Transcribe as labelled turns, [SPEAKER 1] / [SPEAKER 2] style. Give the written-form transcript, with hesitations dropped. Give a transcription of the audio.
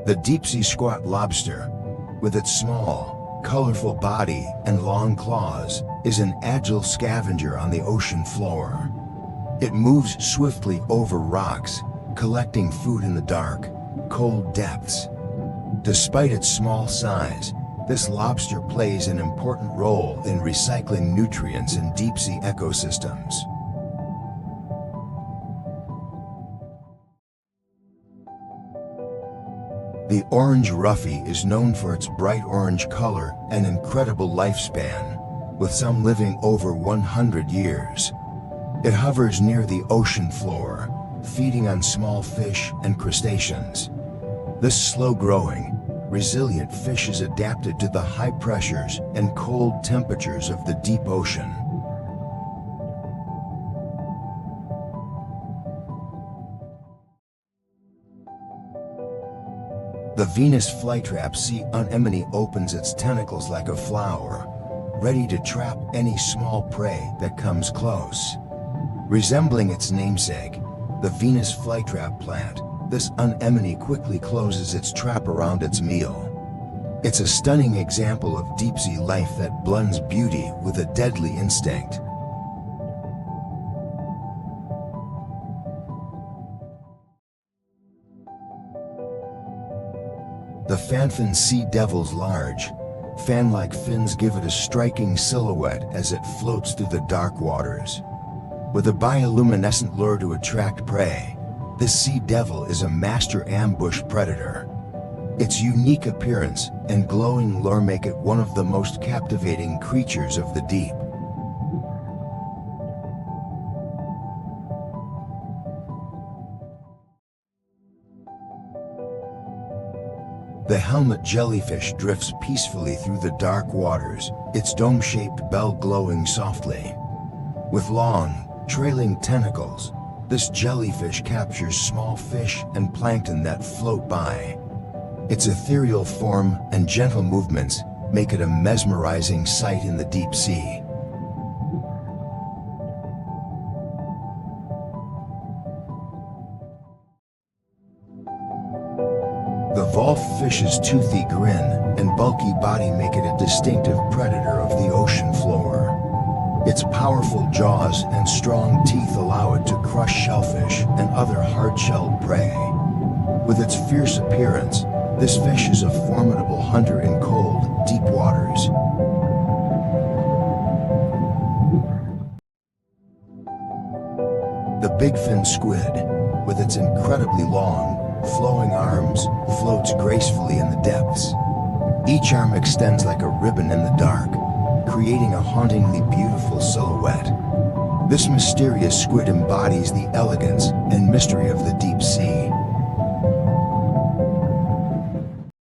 [SPEAKER 1] The deep-sea squat lobster, with its small, colorful body and long claws, is an agile scavenger on the ocean floor. It moves swiftly over rocks, collecting food in the dark, cold depths. Despite its small size, this lobster plays an important role in recycling nutrients in deep-sea ecosystems. The orange roughy is known for its bright orange color and incredible lifespan, with some living over 100 years. It hovers near the ocean floor, feeding on small fish and crustaceans. This slow-growing, resilient fish is adapted to the high pressures and cold temperatures of the deep ocean. The Venus flytrap sea anemone opens its tentacles like a flower, ready to trap any small prey that comes close. Resembling its namesake, the Venus flytrap plant, this anemone quickly closes its trap around its meal. It's a stunning example of deep-sea life that blends beauty with a deadly instinct. The fanfin sea devil's large, fan-like fins give it a striking silhouette as it floats through the dark waters. With a bioluminescent lure to attract prey, this sea devil is a master ambush predator. Its unique appearance and glowing lure make it one of the most captivating creatures of the deep. The helmet jellyfish drifts peacefully through the dark waters, its dome-shaped bell glowing softly. With long, trailing tentacles, this jellyfish captures small fish and plankton that float by. Its ethereal form and gentle movements make it a mesmerizing sight in the deep sea. The wolffish's toothy grin and bulky body make it a distinctive predator of the ocean floor. Its powerful jaws and strong teeth allow it to crush shellfish and other hard-shelled prey. With its fierce appearance, this fish is a formidable hunter in cold, deep waters. The bigfin squid, with its incredibly long, flowing arms, floats gracefully in the depths. Each arm extends like a ribbon in the dark, creating a hauntingly beautiful silhouette. This mysterious squid embodies the elegance and mystery of the deep sea.